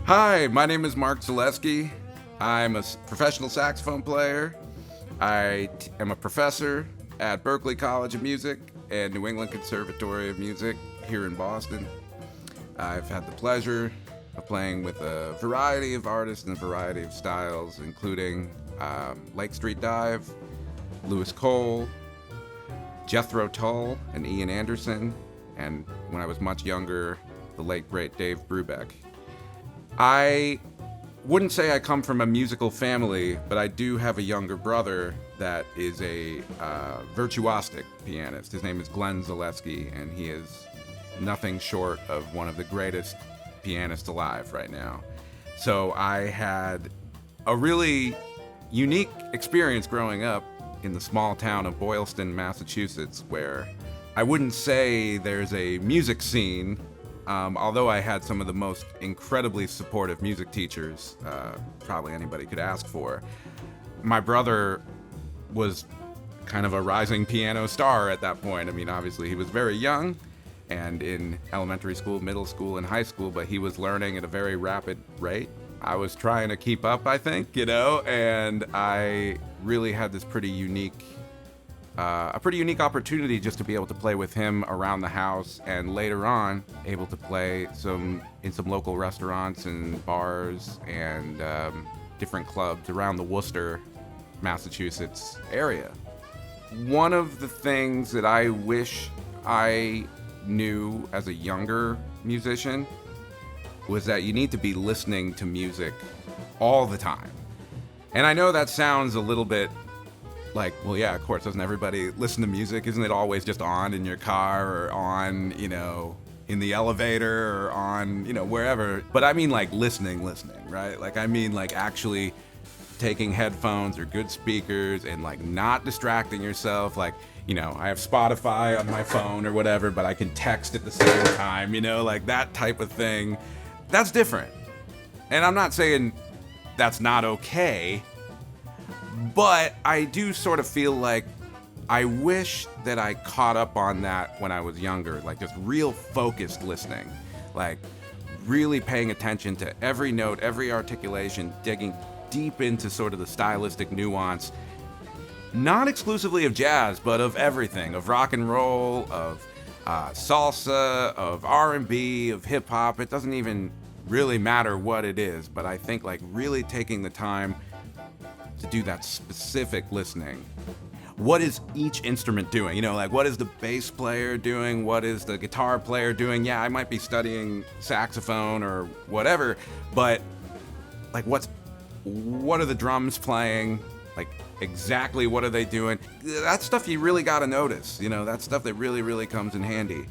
Hi, my name is Mark Zaleski. I'm a professional saxophone player. I am a professor at Berklee College of Music and New England Conservatory of Music here in Boston. I've had the pleasure of playing with a variety of artists and a variety of styles, including Lake Street Dive, Lewis Cole, Jethro Tull, and Ian Anderson, and when I was much younger, the late great Dave Brubeck. I wouldn't say I come from a musical family, but I do have a younger brother that is a virtuosic pianist. His name is Glenn Zaleski, and he is nothing short of one of the greatest pianists alive right now. So I had a really unique experience growing up in the small town of Boylston, Massachusetts, where I wouldn't say there's a music scene, although I had some of the most incredibly supportive music teachers probably anybody could ask for. My brother was kind of a rising piano star at that point. I mean, obviously he was very young and in elementary school, middle school, and high school, but he was learning at a very rapid rate. I was trying to keep up, I think, and I really had this pretty unique opportunity just to be able to play with him around the house, and later on able to play in some local restaurants and bars and different clubs around the Worcester, Massachusetts area. One of the things that I wish I knew as a younger musician was that you need to be listening to music all the time. And I know that sounds a little bit like, well, yeah, of course, doesn't everybody listen to music? Isn't it always just on in your car or on, in the elevator or on, wherever? But I mean like listening, right? Like I mean like actually taking headphones or good speakers and like not distracting yourself. Like, I have Spotify on my phone or whatever, but I can text at the same time, like that type of thing. That's different. And I'm not saying that's not okay, but I do sort of feel like I wish that I caught up on that when I was younger, like just real focused listening, like really paying attention to every note, every articulation, digging deep into sort of the stylistic nuance, not exclusively of jazz, but of everything, of rock and roll, of salsa, of R&B, of hip hop. It doesn't even really matter what it is, but I think like really taking the time to do that specific listening. What is each instrument doing? Like what is the bass player doing? What is the guitar player doing? Yeah, I might be studying saxophone or whatever, but like what are the drums playing? Like exactly what are they doing? That stuff you really got to notice. That stuff that really, really comes in handy.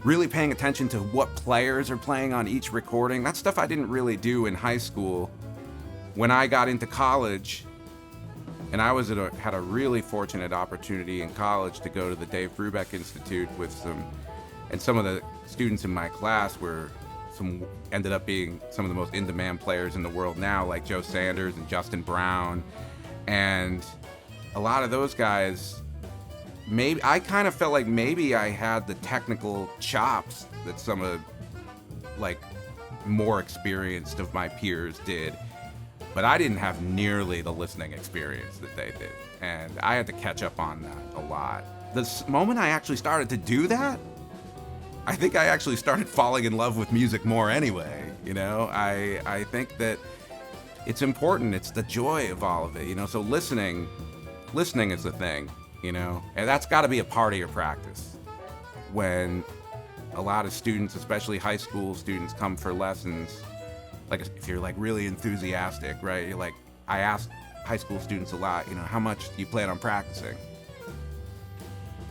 Really paying attention to what players are playing on each recording. That's stuff I didn't really do in high school. When I got into college, and I had a really fortunate opportunity in college to go to the Dave Brubeck Institute with some of the students in my class ended up being some of the most in-demand players in the world now, like Joe Sanders and Justin Brown. And a lot of those guys, maybe I kind of felt like maybe I had the technical chops that some of like more experienced of my peers did. But I didn't have nearly the listening experience that they did. And I had to catch up on that a lot. The moment I actually started to do that, I think I actually started falling in love with music more anyway. I think that it's important. It's the joy of all of it, So listening is the thing, and that's got to be a part of your practice. When a lot of students, especially high school students, come for lessons, like if you're like really enthusiastic, right? You're like I ask high school students a lot, how much do you plan on practicing?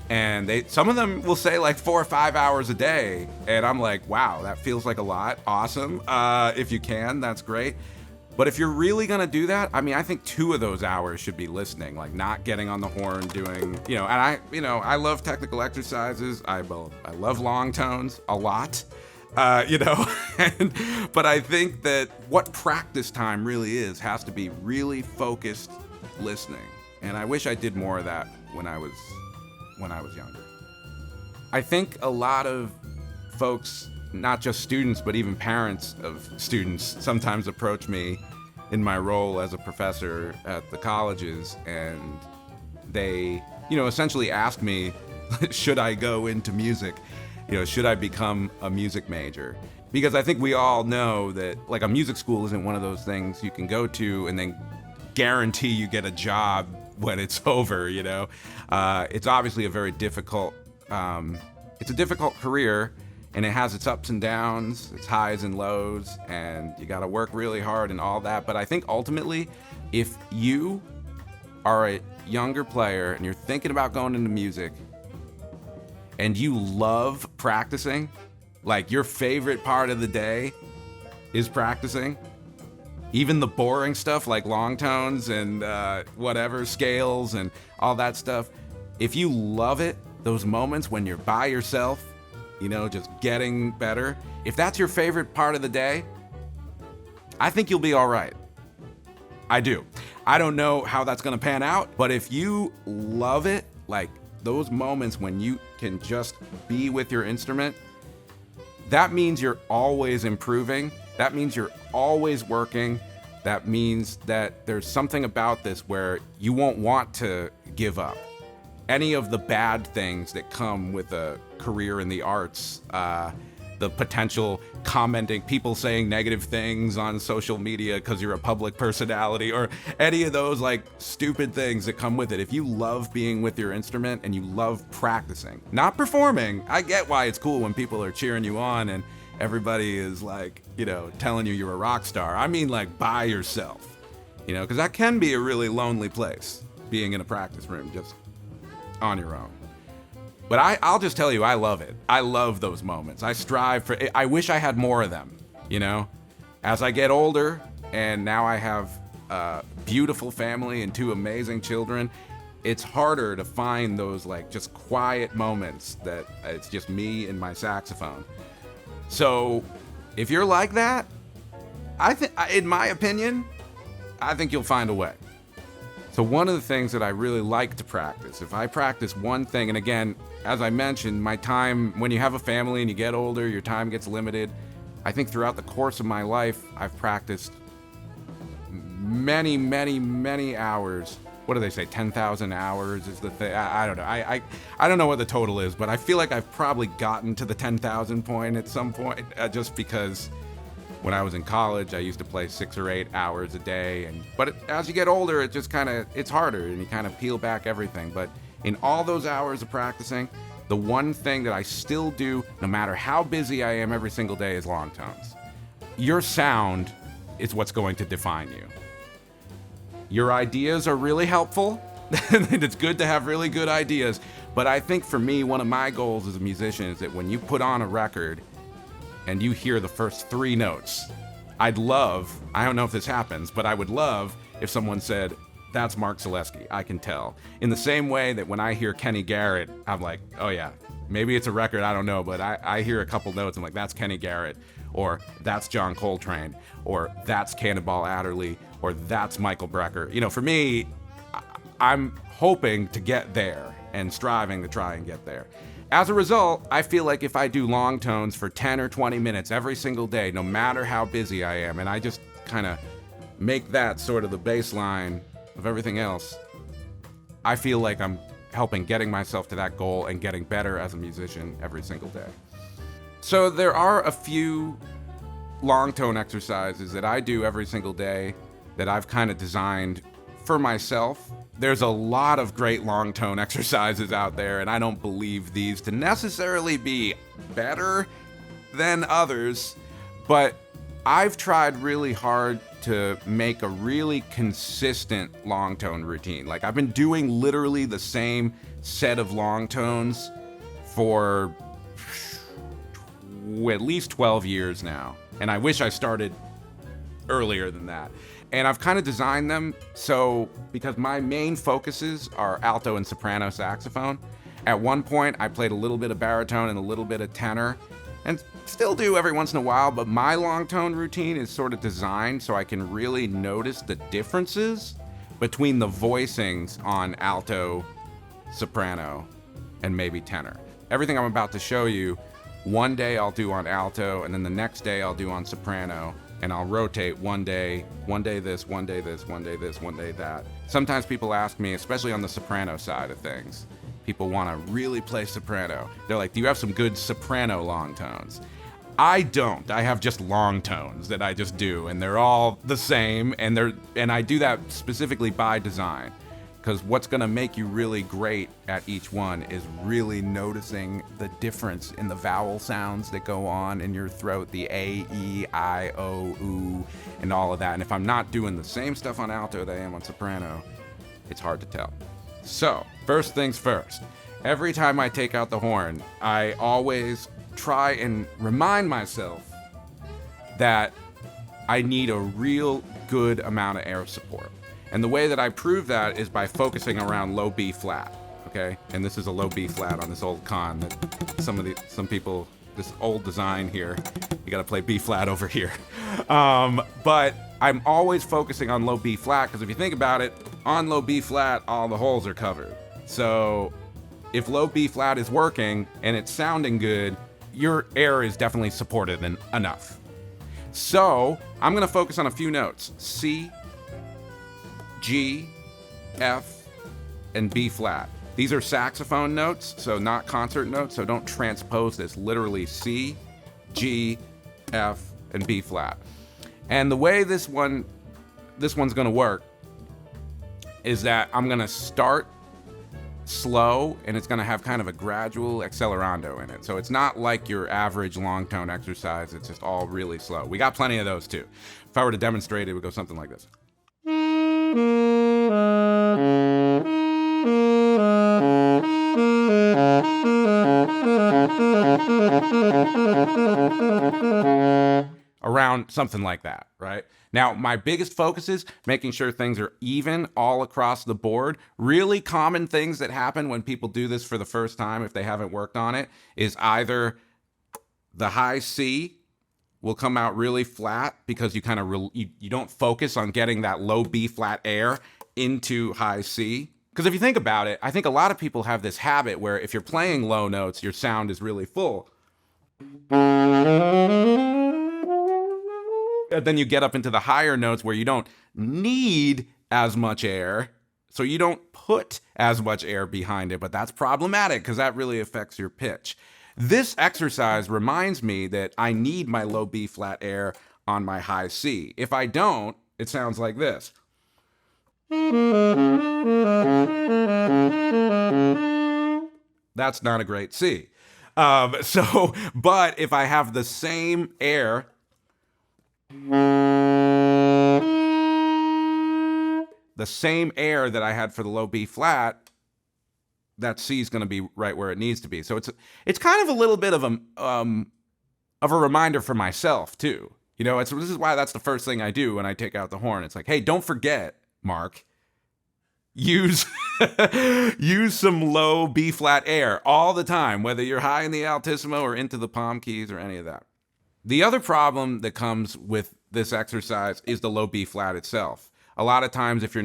And some of them will say like 4 or 5 hours a day. And I'm like, wow, that feels like a lot. Awesome. If you can, that's great. But if you're really going to do that, I think 2 of those hours should be listening, like not getting on the horn, doing, and I love technical exercises. I love Longtones a lot, but I think that what practice time really has to be really focused listening. And I wish I did more of that when I was younger. I think a lot of folks, not just students, but even parents of students, sometimes approach me in my role as a professor at the colleges, and they, essentially ask me, should I go into music? Should I become a music major? Because I think we all know that, like, a music school isn't one of those things you can go to and then guarantee you get a job when it's over, It's obviously a very difficult, it's a difficult career, and it has its ups and downs, its highs and lows, and you gotta work really hard and all that. But I think ultimately, if you are a younger player and you're thinking about going into music and you love practicing, like your favorite part of the day is practicing, even the boring stuff like Longtones and whatever, scales and all that stuff, if you love it, those moments when you're by yourself, just getting better, if that's your favorite part of the day, I think you'll be all right. I do. I don't know how that's going to pan out, but if you love it, like those moments when you can just be with your instrument, that means you're always improving. That means you're always working. That means that there's something about this where you won't want to give up. Any of the bad things that come with a career in the arts, the potential commenting, people saying negative things on social media because you're a public personality, or any of those like stupid things that come with it. If you love being with your instrument and you love practicing, not performing, I get why it's cool when people are cheering you on and everybody is like, telling you you're a rock star. I mean, like by yourself, because that can be a really lonely place, being in a practice room just on your own. But I'll just tell you, I love it. I love those moments. I strive for it. I wish I had more of them, As I get older, and now I have a beautiful family and 2 amazing children, it's harder to find those like just quiet moments that it's just me and my saxophone. So if you're like that, in my opinion, I think you'll find a way. So one of the things that I really like to practice, if I practice one thing, and again, as I mentioned, my time, when you have a family and you get older, your time gets limited. I think throughout the course of my life, I've practiced many, many, many hours. What do they say? 10,000 hours is the thing. I don't know. I don't know what the total is, but I feel like I've probably gotten to the 10,000 point at some point, just because when I was in college, I used to play 6 or 8 hours a day. But as you get older, it just it's harder, and you kind of peel back everything. But in all those hours of practicing, the one thing that I still do, no matter how busy I am every single day, is Longtones. Your sound is what's going to define you. Your ideas are really helpful, and it's good to have really good ideas. But I think for me, one of my goals as a musician is that when you put on a record and you hear the first 3 notes, I don't know if this happens, but I would love if someone said, that's Mark Zaleski, I can tell. In the same way that when I hear Kenny Garrett, I'm like, oh yeah, maybe it's a record, I don't know, but I hear a couple notes, I'm like, that's Kenny Garrett, or that's John Coltrane, or that's Cannonball Adderley, or that's Michael Brecker. For me, I'm hoping to get there and striving to try and get there. As a result, I feel like if I do Longtones for 10 or 20 minutes every single day, no matter how busy I am, and I just kind of make that sort of the baseline of everything else, I feel like I'm helping getting myself to that goal and getting better as a musician every single day. So there are a few Longtone exercises that I do every single day that I've kind of designed for myself. There's a lot of great Longtone exercises out there, and I don't believe these to necessarily be better than others, but I've tried really hard to make a really consistent long tone routine. Like, I've been doing literally the same set of long tones for at least 12 years now. And I wish I started earlier than that. And I've kind of designed them so, because my main focuses are alto and soprano saxophone. At one point, I played a little bit of baritone and a little bit of tenor, and still do every once in a while, but my long tone routine is sort of designed so I can really notice the differences between the voicings on alto, soprano, and maybe tenor. Everything I'm about to show you, one day I'll do on alto, and then the next day I'll do on soprano, and I'll rotate one day this, one day this, one day this, one day that. Sometimes people ask me, especially on the soprano side of things, people want to really play soprano. They're like, do you have some good soprano long tones? I don't. I have just long tones that I just do, and they're all the same, and I do that specifically by design, because what's going to make you really great at each one is really noticing the difference in the vowel sounds that go on in your throat, the A, E, I, O, U, and all of that. And if I'm not doing the same stuff on alto that I am on soprano, it's hard to tell. So, first things first, every time I take out the horn, I always try and remind myself that I need a real good amount of air support. And the way that I prove that is by focusing around low B flat, okay? And this is a low B flat on this old con that some people, this old design here, you gotta play B flat over here. But I'm always focusing on low B flat, because if you think about it, on low B flat, all the holes are covered. So if low B flat is working and it's sounding good, your air is definitely supported enough. So I'm gonna focus on a few notes: C, G, F, and B flat. These are saxophone notes, so not concert notes, so don't transpose this. Literally C, G, F, and B flat. And the way this one's gonna work is that I'm gonna start slow, and it's gonna have kind of a gradual accelerando in it. So it's not like your average long tone exercise, it's just all really slow. We got plenty of those too. If I were to demonstrate, it would go something like this. Around something like that, right? Now, my biggest focus is making sure things are even all across the board. Really common things that happen when people do this for the first time, if they haven't worked on it, is either the high C will come out really flat because you kind of you don't focus on getting that low B flat air into high C. Because if you think about it, I think a lot of people have this habit where if you're playing low notes, your sound is really full. Then you get up into the higher notes where you don't need as much air, so you don't put as much air behind it, but that's problematic because that really affects your pitch. This exercise reminds me that I need my low B flat air on my high C. If I don't, it sounds like this. That's not a great C. But if I have the same air, that I had for the low B flat, that C is going to be right where it needs to be. So it's kind of a little bit of a reminder for myself too. You know, this is why that's the first thing I do when I take out the horn. It's like, hey, don't forget, Mark, use some low B flat air all the time, whether you're high in the altissimo or into the palm keys or any of that. The other problem that comes with this exercise is the low B flat itself. A lot of times if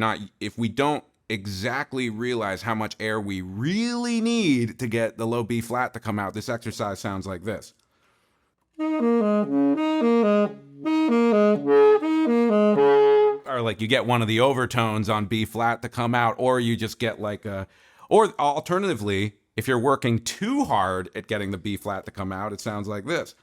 we don't exactly realize how much air we really need to get the low B flat to come out, this exercise sounds like this. Or like you get one of the overtones on B flat to come out, or you just get or alternatively, if you're working too hard at getting the B flat to come out, it sounds like this.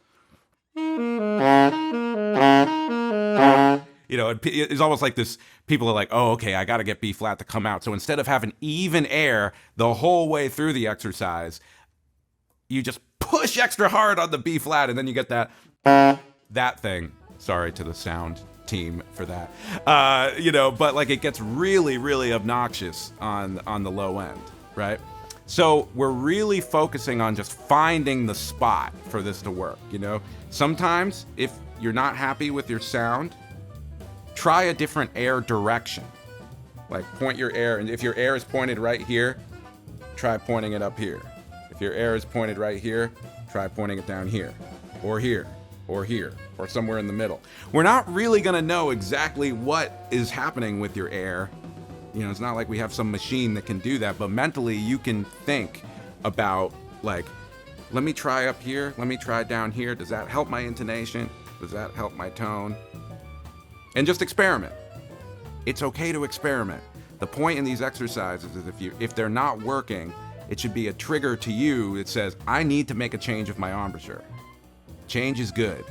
You know, it's almost like this, people are like, oh, okay, I got to get B flat to come out. So instead of having even air the whole way through the exercise, you just push extra hard on the B flat, and then you get that thing. Sorry to the sound team for that. But like it gets really, really obnoxious on the low end, right? So we're really focusing on just finding the spot for this to work, Sometimes if you're not happy with your sound, try a different air direction. Like point your air, and if your air is pointed right here, try pointing it up here. If your air is pointed right here, try pointing it down here, or here, or here, or somewhere in the middle. We're not really gonna know exactly what is happening with your air. It's not like we have some machine that can do that, but mentally you can think about like, let me try up here, let me try down here. Does that help my intonation? Does that help my tone? And just experiment. It's okay to experiment. The point in these exercises is if they're not working, it should be a trigger to you that says, I need to make a change of my embouchure. Change is good.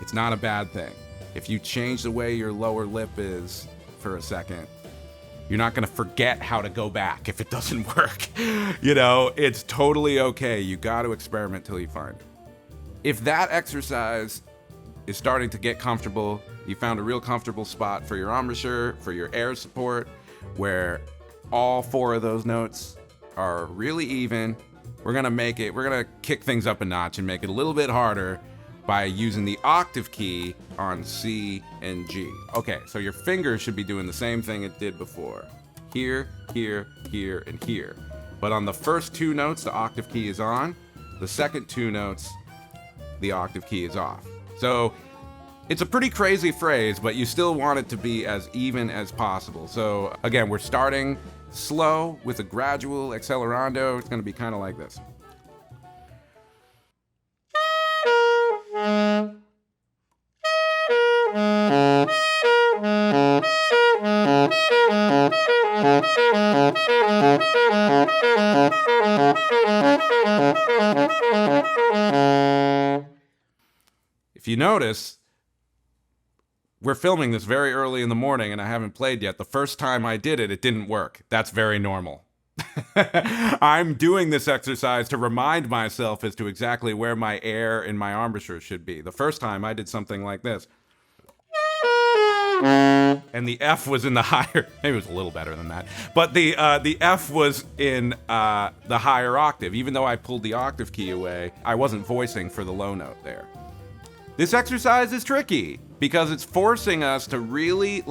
It's not a bad thing. If you change the way your lower lip is for a second, you're not going to forget how to go back if it doesn't work. It's totally okay. You got to experiment till you find it. If that exercise is starting to get comfortable, you found a real comfortable spot for your embouchure, for your air support, where all 4 of those notes are really even, we're gonna kick things up a notch and make it a little bit harder by using the octave key on C and G. Okay, so your fingers should be doing the same thing it did before. Here, here, here, and here. But on the first 2 notes, the octave key is on. The second 2 notes, the octave key is off. So it's a pretty crazy phrase, but you still want it to be as even as possible. So again, we're starting slow with a gradual accelerando. It's gonna be kind of like this. If you notice, we're filming this very early in the morning and I haven't played yet. The first time I did it, it didn't work. That's very normal. I'm doing this exercise to remind myself as to exactly where my air and my embouchure should be. The first time I did something like this. And the F was in the higher, maybe it was a little better than that, but the F was in the higher octave. Even though I pulled the octave key away, I wasn't voicing for the low note there. This exercise is tricky because it's forcing us to really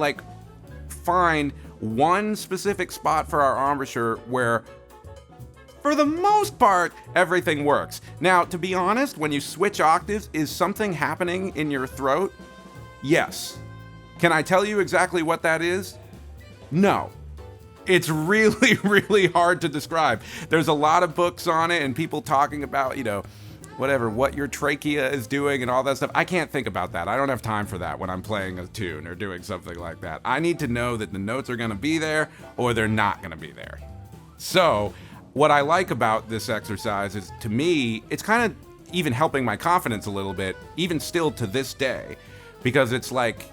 find one specific spot for our embouchure where, for the most part, everything works. Now, to be honest, when you switch octaves, is something happening in your throat? Yes. Can I tell you exactly what that is? No. It's really, really hard to describe. There's a lot of books on it and people talking about, what your trachea is doing and all that stuff. I can't think about that. I don't have time for that when I'm playing a tune or doing something like that. I need to know that the notes are gonna be there or they're not gonna be there. So what I like about this exercise is, to me, it's kind of even helping my confidence a little bit, even still to this day, because it's like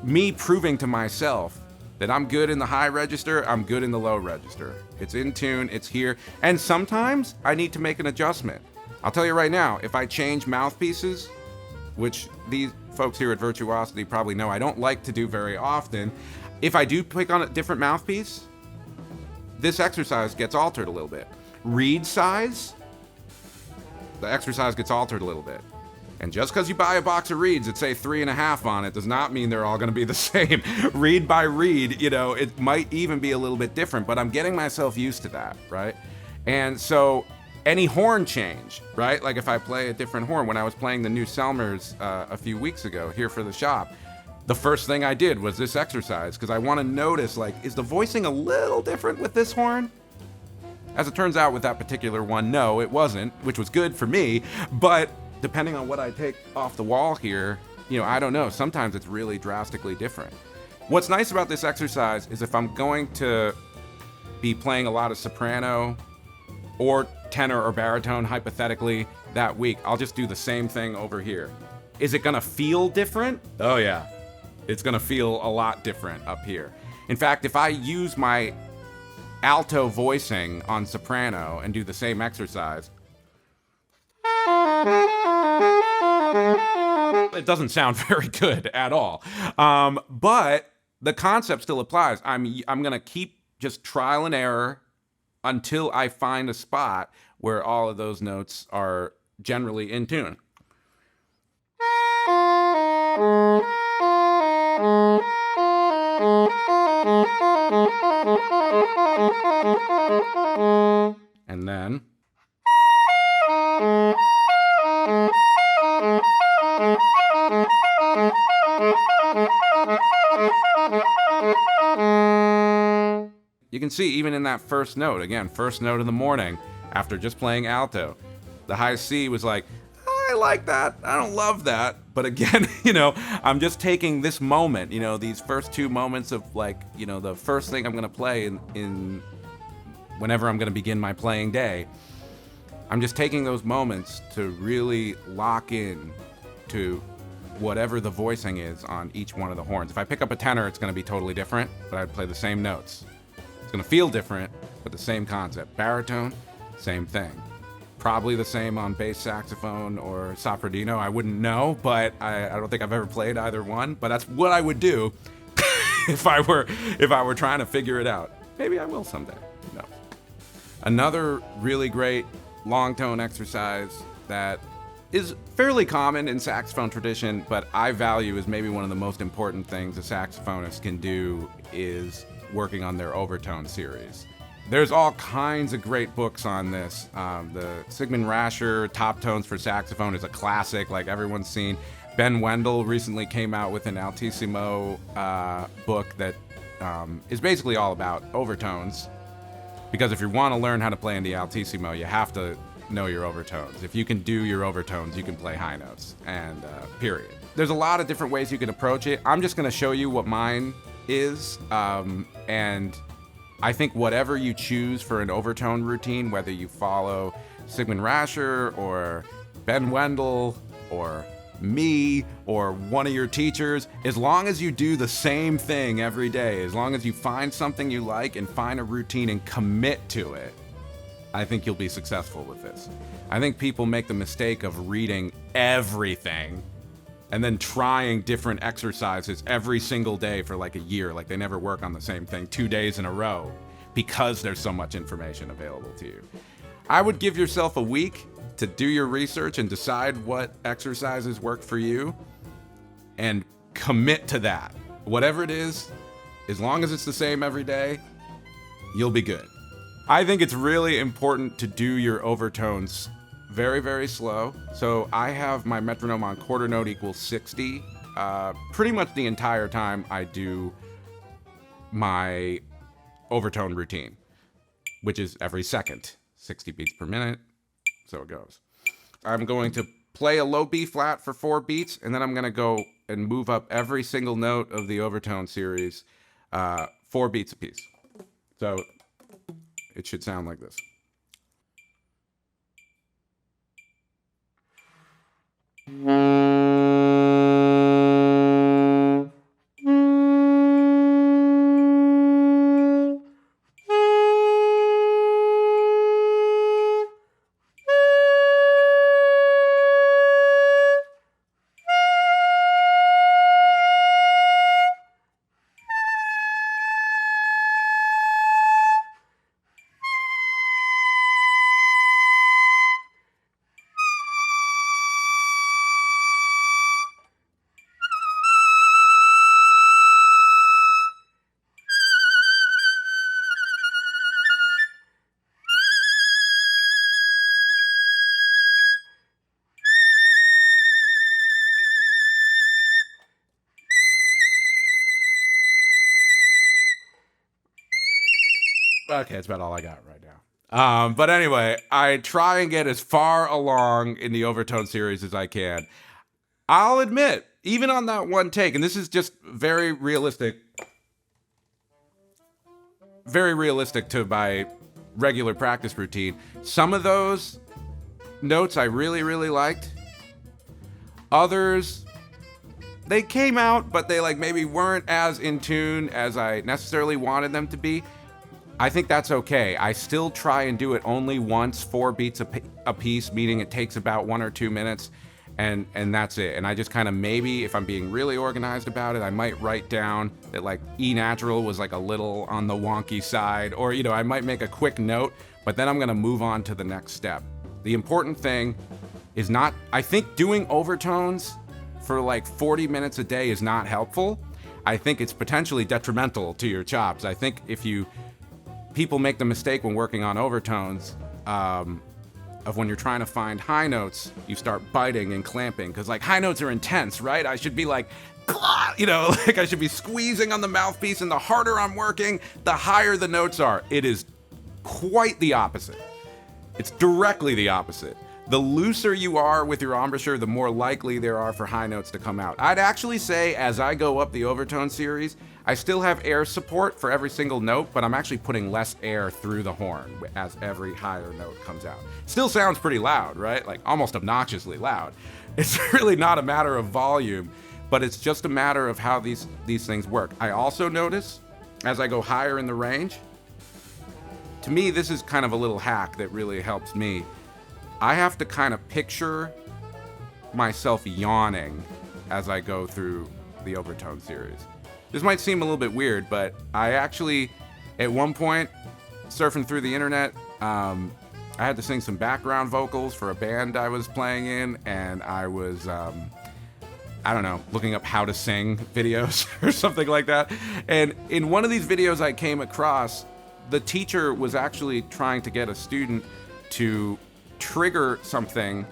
me proving to myself that I'm good in the high register, I'm good in the low register. It's in tune, it's here, and sometimes I need to make an adjustment. I'll tell you right now, if I change mouthpieces, which these folks here at Virtuosity probably know I don't like to do very often, if I do pick on a different mouthpiece, this exercise gets altered a little bit. Reed size, the exercise gets altered a little bit. And just because you buy a box of reeds that say 3.5 on it does not mean they're all going to be the same. Reed by reed, it might even be a little bit different, but I'm getting myself used to that, right? And so any horn change, right? Like if I play a different horn, when I was playing the new Selmers a few weeks ago here for the shop, the first thing I did was this exercise because I want to notice, is the voicing a little different with this horn? As it turns out with that particular one, no, it wasn't, which was good for me, but depending on what I take off the wall here, I don't know, sometimes it's really drastically different. What's nice about this exercise is if I'm going to be playing a lot of soprano or tenor or baritone, hypothetically, that week, I'll just do the same thing over here. Is it gonna feel different? Oh yeah, it's gonna feel a lot different up here. In fact, if I use my alto voicing on soprano and do the same exercise, it doesn't sound very good at all. But the concept still applies. I'm going to keep just trial and error until I find a spot where all of those notes are generally in tune. And then you can see even in that first note, again, first note of the morning, after just playing alto, the high C was like, I like that, I don't love that. But again, I'm just taking this moment, these first two moments of like, the first thing I'm gonna play in whenever I'm gonna begin my playing day. I'm just taking those moments to really lock in to whatever the voicing is on each one of the horns. If I pick up a tenor, it's gonna be totally different, but I'd play the same notes. It's gonna feel different, but the same concept. Baritone, same thing. Probably the same on bass saxophone or soprano. I wouldn't know, but I don't think I've ever played either one. But that's what I would do if I were trying to figure it out. Maybe I will someday. No. Another really great long tone exercise that is fairly common in saxophone tradition, but I value as maybe one of the most important things a saxophonist can do is working on their overtone series. There's all kinds of great books on this. The Sigmund Rascher Top Tones for Saxophone is a classic, like everyone's seen. Ben Wendell recently came out with an Altissimo book that is basically all about overtones. Because if you want to learn how to play in the Altissimo, you have to know your overtones. If you can do your overtones, you can play high notes, and period. There's a lot of different ways you can approach it. I'm just going to show you what mine is, and I think whatever you choose for an overtone routine, whether you follow Sigmund Rascher or Ben Wendell or me or one of your teachers, as long as you do the same thing every day, as long as you find something you like and find a routine and commit to it, I think you'll be successful with this. I think people make the mistake of reading everything and then trying different exercises every single day for like a year, like they never work on the same thing 2 days in a row because there's so much information available to you. I would give yourself a week to do your research and decide what exercises work for you and commit to that. Whatever it is, as long as it's the same every day, you'll be good. I think it's really important to do your overtones very, very slow. So I have my metronome on quarter note equals 60 pretty much the entire time I do my overtone routine, which is every second, 60 beats per minute. So it goes. I'm going to play a low B flat for 4 beats, and then I'm going to go and move up every single note of the overtone series 4 beats apiece. So it should sound like this. Okay, that's about all I got right now. But anyway, I try and get as far along in the overtone series as I can. I'll admit, even on that one take, and this is just very realistic to my regular practice routine, some of those notes I really, really liked. Others, they came out, but they like maybe weren't as in tune as I necessarily wanted them to be. I think that's okay. I still try and do it only once, 4 beats a piece, meaning it takes about 1 or 2 minutes. and that's it. And I just kind of, maybe if I'm being really organized about it, I might write down that like E natural was like a little on the wonky side, or I might make a quick note, but then I'm gonna move on to the next step. The important thing is not, I think doing overtones for like 40 minutes a day is not helpful. I think it's potentially detrimental to your chops. I think people make the mistake when working on overtones, of when you're trying to find high notes, you start biting and clamping, because like high notes are intense, right? I should be like, like I should be squeezing on the mouthpiece, and the harder I'm working, the higher the notes are. It is quite the opposite. It's directly the opposite. The looser you are with your embouchure, the more likely there are for high notes to come out. I'd actually say, as I go up the overtone series, I still have air support for every single note, but I'm actually putting less air through the horn as every higher note comes out. Still sounds pretty loud, right? Like almost obnoxiously loud. It's really not a matter of volume, but it's just a matter of how these things work. I also notice, as I go higher in the range, to me, this is kind of a little hack that really helps me. I have to kind of picture myself yawning as I go through the overtone series. This might seem a little bit weird, but I actually, at one point, surfing through the internet, I had to sing some background vocals for a band I was playing in, and I was, looking up how to sing videos or something like that. And in one of these videos I came across, the teacher was actually trying to get a student to trigger something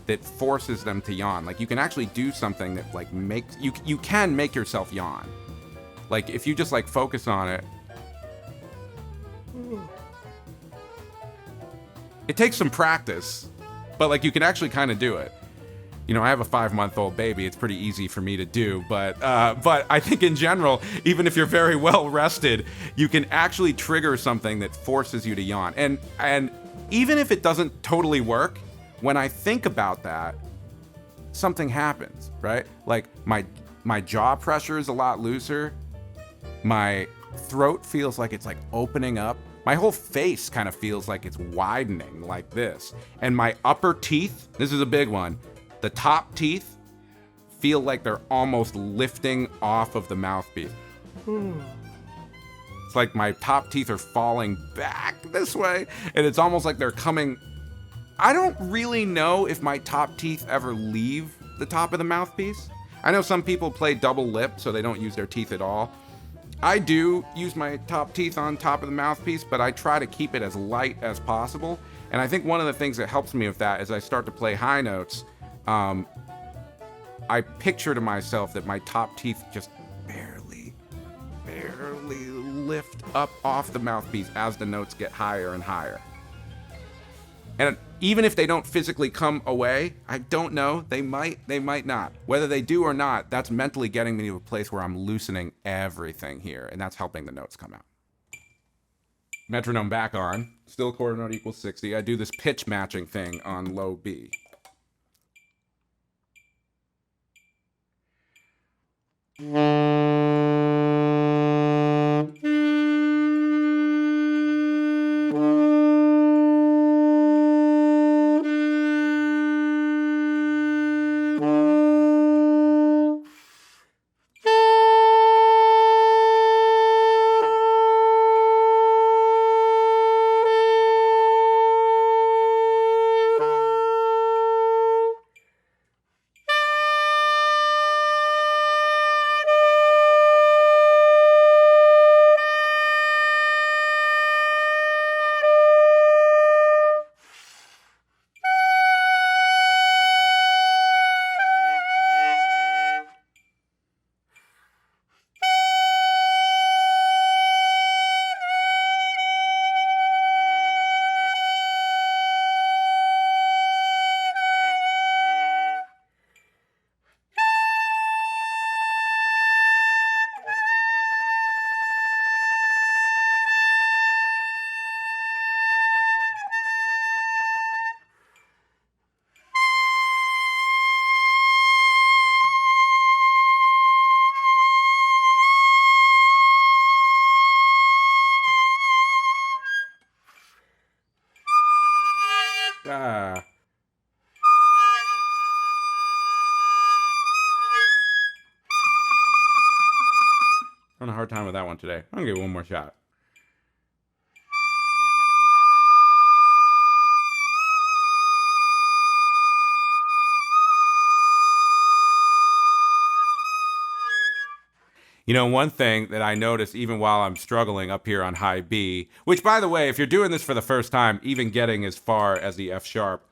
that forces them to yawn. Like you can actually do something that like makes, you can make yourself yawn. Like if you just like focus on it. It takes some practice, but like you can actually kind of do it. I have a 5-month-old baby. It's pretty easy for me to do, but I think in general, even if you're very well rested, you can actually trigger something that forces you to yawn. And even if it doesn't totally work, when I think about that, something happens, right? Like my jaw pressure is a lot looser. My throat feels like it's like opening up. My whole face kind of feels like it's widening like this. And my upper teeth, this is a big one, the top teeth feel like they're almost lifting off of the mouthpiece. It's like my top teeth are falling back this way, and it's almost like they're coming. I don't really know if my top teeth ever leave the top of the mouthpiece. I know some people play double lip, so they don't use their teeth at all. I do use my top teeth on top of the mouthpiece, but I try to keep it as light as possible. And I think one of the things that helps me with that is I start to play high notes. I picture to myself that my top teeth just barely lift up off the mouthpiece as the notes get higher and higher. And even if they don't physically come away, I don't know, they might not. Whether they do or not, that's mentally getting me to a place where I'm loosening everything here, and that's helping the notes come out. Metronome back on, still quarter note equals 60. I do this pitch matching thing on low B. Having a hard time with that one today. I'm gonna give it one more shot. You know, one thing that I notice even while I'm struggling up here on high B, which by the way, if you're doing this for the first time, even getting as far as the F sharp,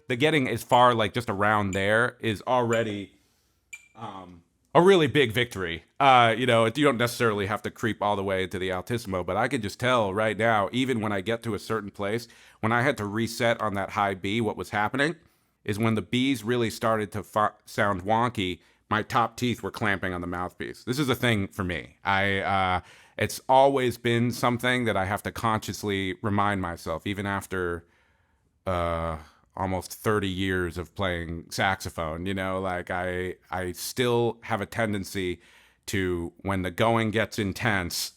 the getting as far like just around there is already a really big victory. You know, you don't necessarily have to creep all the way into the altissimo, but I can just tell right now, even when I get to a certain place, when I had to reset on that high B, what was happening is when the B's really started to sound wonky, my top teeth were clamping on the mouthpiece. This is a thing for me. It's always been something that I have to consciously remind myself, even after almost 30 years of playing saxophone. You know, like I still have a tendency to, when the going gets intense,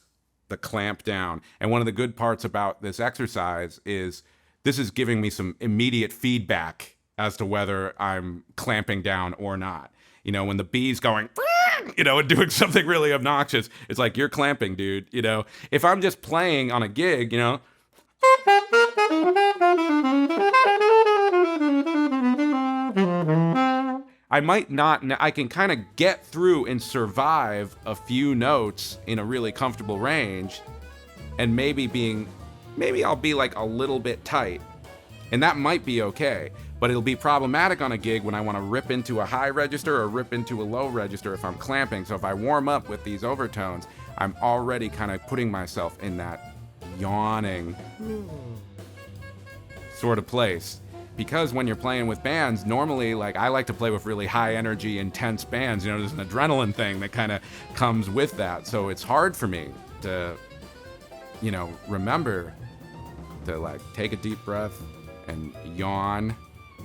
the clamp down. And one of the good parts about this exercise is this is giving me some immediate feedback as to whether I'm clamping down or not. You know, when the B's going, you know, and doing something really obnoxious, it's like, you're clamping, dude. You know, if I'm just playing on a gig, you know, I might not, I can kind of get through and survive a few notes in a really comfortable range, and maybe I'll be like a little bit tight, and that might be okay. But it'll be problematic on a gig when I want to rip into a high register or rip into a low register if I'm clamping. So if I warm up with these overtones, I'm already kind of putting myself in that yawning sort of place. Because when you're playing with bands, normally, like, I like to play with really high energy, intense bands. You know, there's an adrenaline thing that kind of comes with that. So it's hard for me to, you know, remember to, like, take a deep breath and yawn,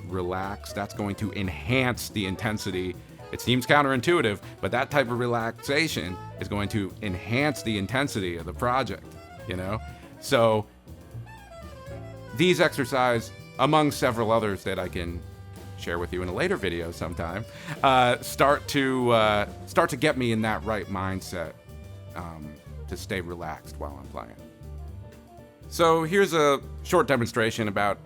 relax. That's going to enhance the intensity. It seems counterintuitive, but that type of relaxation is going to enhance the intensity of the project, you know? So these exercises, among several others that I can share with you in a later video sometime, start to get me in that right mindset to stay relaxed while I'm playing. So here's a short demonstration about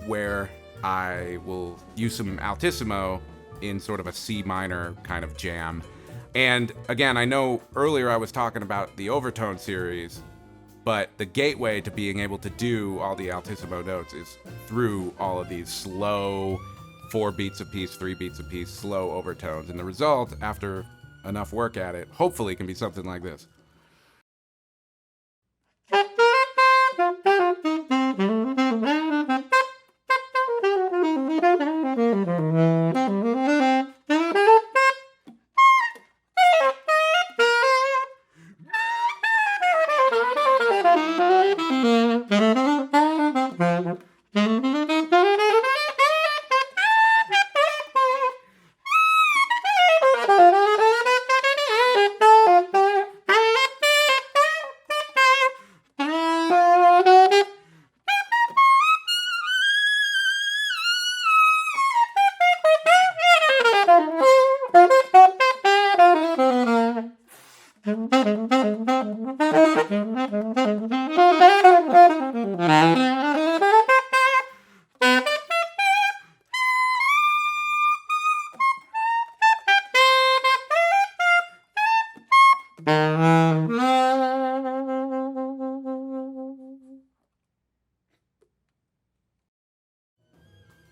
where I will use some altissimo in sort of a C minor kind of jam. And again, I know earlier I was talking about the Overtone series, but the gateway to being able to do all the altissimo notes is through all of these slow 4 beats a piece, 3 beats a piece, slow overtones. And the result, after enough work at it, hopefully can be something like this.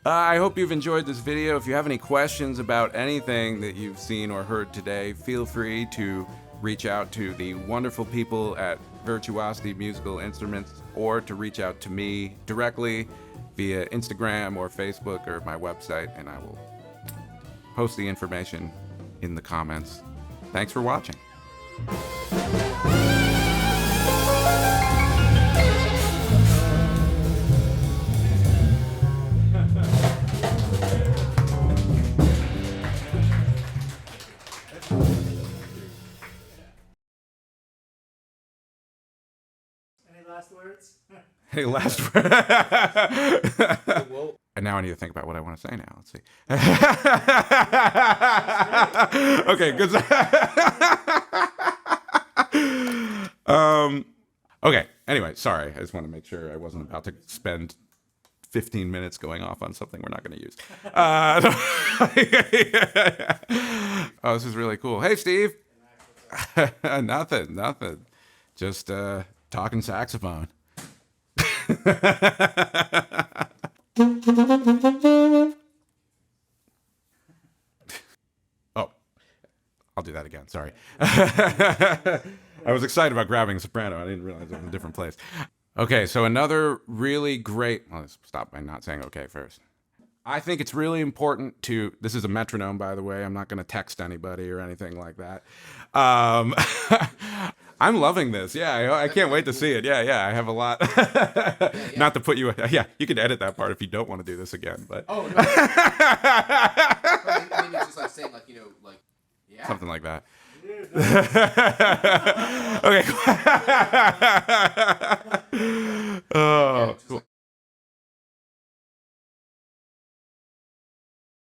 I hope you've enjoyed this video. If you have any questions about anything that you've seen or heard today, feel free to reach out to the wonderful people at Virtuosity Musical Instruments, or to reach out to me directly via Instagram or Facebook or my website, and I will post the information in the comments. Thanks for watching. Any last words? Hey, last word. Well, And now I need to think about what I want to say now. Let's see. Okay, good. Okay, anyway, sorry. I just want to make sure I wasn't about to spend 15 minutes going off on something we're not going to use. Oh, this is really cool. Hey, Steve. Nothing. Just talking saxophone. Oh, I'll do that again. Sorry. I was excited about grabbing a soprano. I didn't realize it was in a different place. Okay, so another really great... Well, let's stop by not saying okay first. I think it's really important to... This is a metronome, by the way. I'm not going to text anybody or anything like that. I'm loving this. Yeah, I can't wait to see it. Yeah, I have a lot. Not to put you... Yeah, you can edit that part if you don't want to do this again, but... Oh, no. I mean, it's just like saying, like, you know, like... Yeah. Something like that. Okay. Oh.